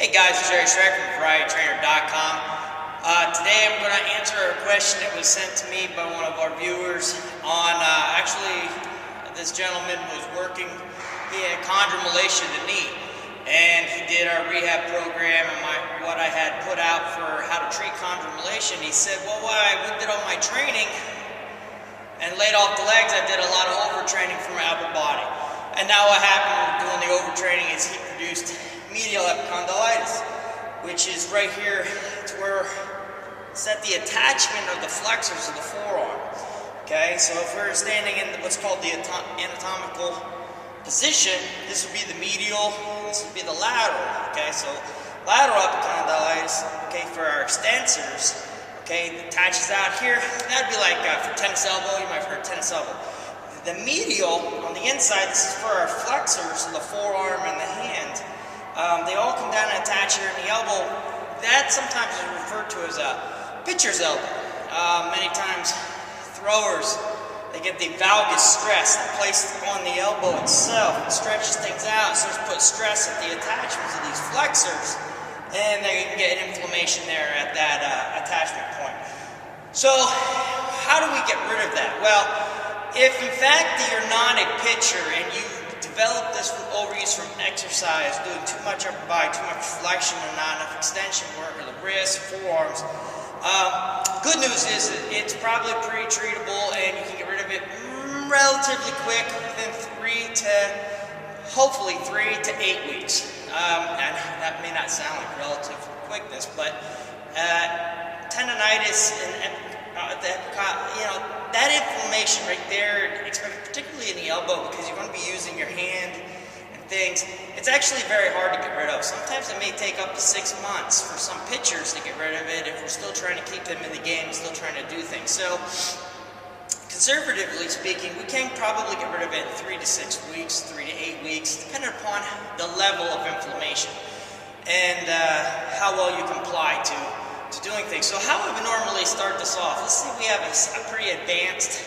Hey guys, it's Jerry Schreck from VarietyTrainer.com. Today I'm going to answer a question that was sent to me by one of our viewers on, this gentleman was working, he had chondromalacia of the knee, and he did our rehab program and what I had put out for how to treat chondromalacia, and he said, well, when I did all my training and laid off the legs, I did a lot of overtraining for my upper body. And now what happened doing the overtraining is he produced medial epicondylitis, which is right here. It's where it's at the attachment of the flexors of the forearm. Okay, so if we're standing in what's called the anatomical position, this would be the medial, this would be the lateral. Okay, so lateral epicondylitis, okay, for our extensors, okay, it attaches out here. That'd be like for tennis elbow, you might have heard tennis elbow. The medial on the inside, this is for our flexors of the forearm and the hand. They all come down and attach here in the elbow. That sometimes is referred to as a pitcher's elbow. Many times throwers, they get the valgus stress placed on the elbow itself. It stretches things out, so it puts stress at the attachments of these flexors, and they can get inflammation there at that attachment point. So how do we get rid of that? Well, if in fact you're not a pitcher and you develop this from overuse from exercise, doing too much upper body, too much flexion, and not enough extension work, or the wrists, forearms, good news is that it's probably pretty treatable and you can get rid of it relatively quick within 3 to 8 weeks. And that may not sound like relative quickness, but tendonitis and that inflammation right there, particularly in the elbow, because you're going to be using your hand and things, it's actually very hard to get rid of. Sometimes it may take up to 6 months for some pitchers to get rid of it if we're still trying to keep them in the game, still trying to do things. So, conservatively speaking, we can probably get rid of it in 3 to 6 weeks, 3 to 8 weeks, depending upon the level of inflammation and how well you comply to doing things. So how would we normally start this off? Let's say we have a pretty advanced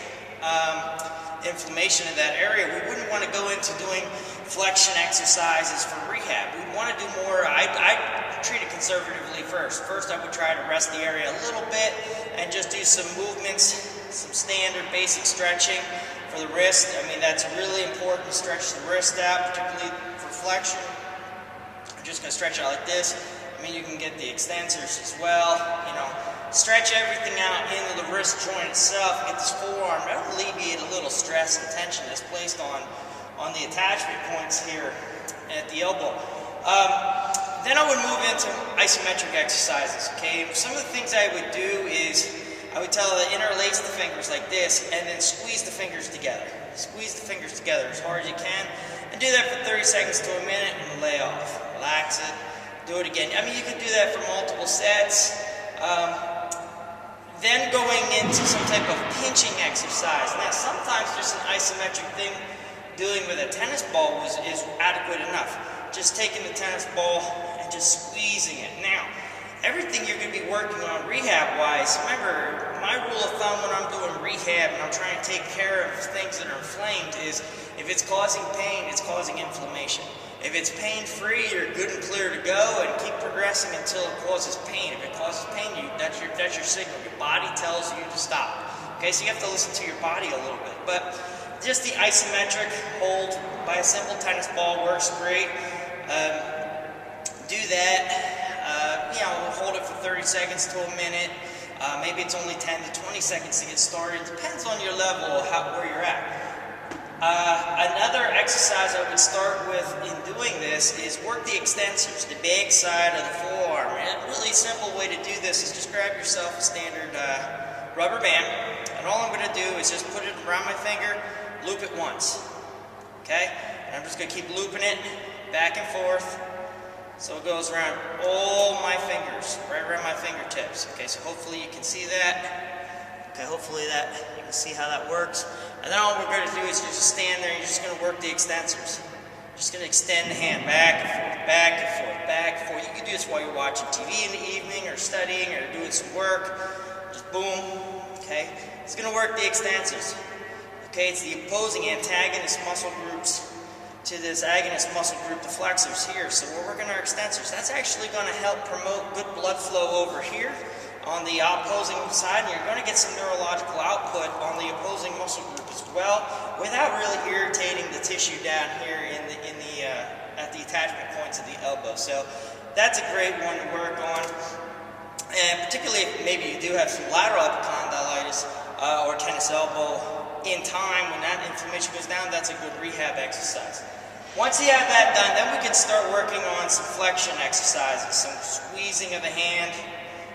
inflammation in that area. We wouldn't want to go into doing flexion exercises for rehab. We'd want to do more, I treat it conservatively first. First I would try to rest the area a little bit and just do some movements, some standard basic stretching for the wrist. I mean, that's really important to stretch the wrist out, particularly for flexion. I'm just going to stretch it out like this. You can get the extensors as well, stretch everything out into the wrist joint itself, get this forearm, that will alleviate a little stress and tension that's placed on the attachment points here at the elbow. Then I would move into isometric exercises, okay? Some of the things I would do is, I would tell her to interlace the fingers like this, and then squeeze the fingers together. Squeeze the fingers together as hard as you can, and do that for 30 seconds to a minute, and lay off. Relax it. Do it again. I mean, you can do that for multiple sets. Then going into some type of pinching exercise. Now, sometimes just an isometric thing dealing with a tennis ball is adequate enough. Just taking the tennis ball and just squeezing it. Now, everything you're going to be working on rehab-wise, remember, my rule of thumb when I'm doing rehab and I'm trying to take care of things that are inflamed is if it's causing pain, it's causing inflammation. If it's pain-free, you're good and clear to go and keep progressing until it causes pain. If it causes pain, that's your signal. Your body tells you to stop. Okay, so you have to listen to your body a little bit. But just the isometric hold by a simple tennis ball works great. Do that. Hold it for 30 seconds to a minute. Maybe it's only 10 to 20 seconds to get started. It depends on your level of where you're at. Another exercise I would start with in doing this is work the extensors, the back side of the forearm. And a really simple way to do this is just grab yourself a standard rubber band, and all I'm going to do is just put it around my finger, loop it once. Okay? And I'm just going to keep looping it back and forth so it goes around all my fingers, right around my fingertips. Okay, so hopefully you can see that. Okay, hopefully you can see how that works. And then all we're going to do is just stand there and you're just going to work the extensors. Just going to extend the hand back and forth, back and forth, back and forth. You can do this while you're watching TV in the evening or studying or doing some work. Just boom, okay? It's going to work the extensors. Okay, it's the opposing antagonist muscle groups to this agonist muscle group, the flexors here. So we're working our extensors. That's actually going to help promote good blood flow over here on the opposing side, and you're going to get some neurological output on the opposing muscle group as well, without really irritating the tissue down here at the attachment points of the elbow. So that's a great one to work on, and particularly if maybe you do have some lateral epicondylitis or tennis elbow. In time, when that inflammation goes down, that's a good rehab exercise. Once you have that done, then we can start working on some flexion exercises, some squeezing of the hand,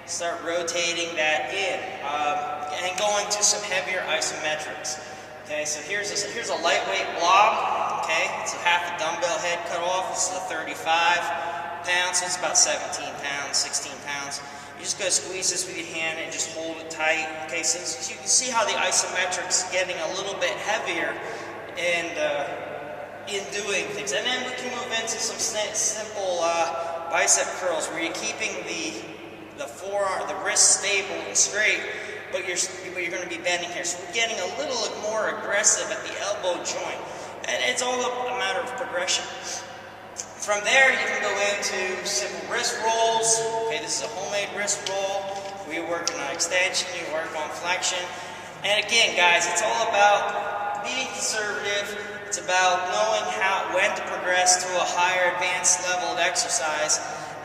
start rotating that in, and going to some heavier isometrics. Okay, so here's a lightweight blob. Okay, it's a half a dumbbell head cut off. This is a 35 pounds, so it's about 17 pounds, 16 pounds. You just go squeeze this with your hand and just hold it tight. Okay, so you can see how the isometric's getting a little bit heavier and in doing things. And then we can move into some simple bicep curls where you're keeping the forearm, the wrist stable and straight, but you're going to be bending here. So we're getting a little more aggressive at the elbow joint, and it's all a matter of progression. From there, you can go into simple wrist rolls. Okay, this is a homemade wrist roll. We're working on extension, you work on flexion. And again, guys, it's all about being conservative. It's about knowing when to progress to a higher advanced level of exercise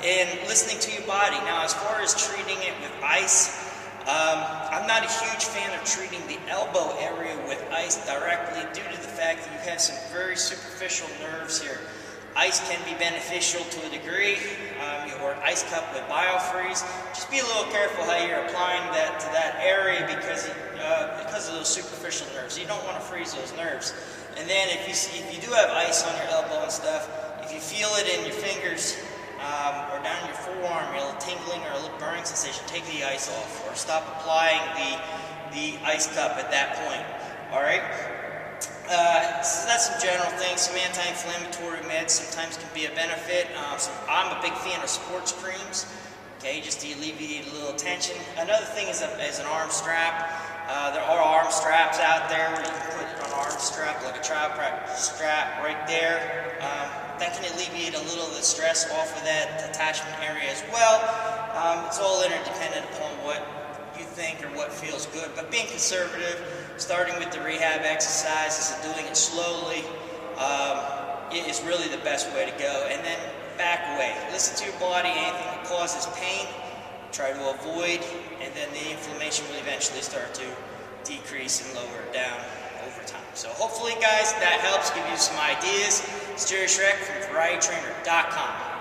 and listening to your body. Now, as far as treating it with ice, I'm not a huge fan of treating the elbow area with ice directly due to the fact that you have some very superficial nerves here. Ice can be beneficial to a degree, or ice cup with biofreeze. Just be a little careful how you're applying that to that area because of those superficial nerves. You don't want to freeze those nerves. And then if you do have ice on your elbow and stuff, if you feel it in your fingers or down your forearm, a little tingling or a little burning sensation, take the ice off or stop applying the ice cup at that point. All right. So that's some general things. Some anti-inflammatory meds sometimes can be a benefit. I'm a big fan of sports creams, okay, just to alleviate a little tension. Another thing is an arm strap. There are arm straps out there where you can put an arm strap, like a trap strap right there. That can alleviate a little of the stress off of that attachment area as well. It's all interdependent upon what you think or what feels good, but being conservative, starting with the rehab exercises and doing it slowly is really the best way to go. And then back away. Listen to your body. Anything that causes pain, try to avoid, and then the inflammation will eventually start to decrease and lower it down over time. So hopefully, guys, that helps give you some ideas. It's Jerry Schreck from VarietyTrainer.com.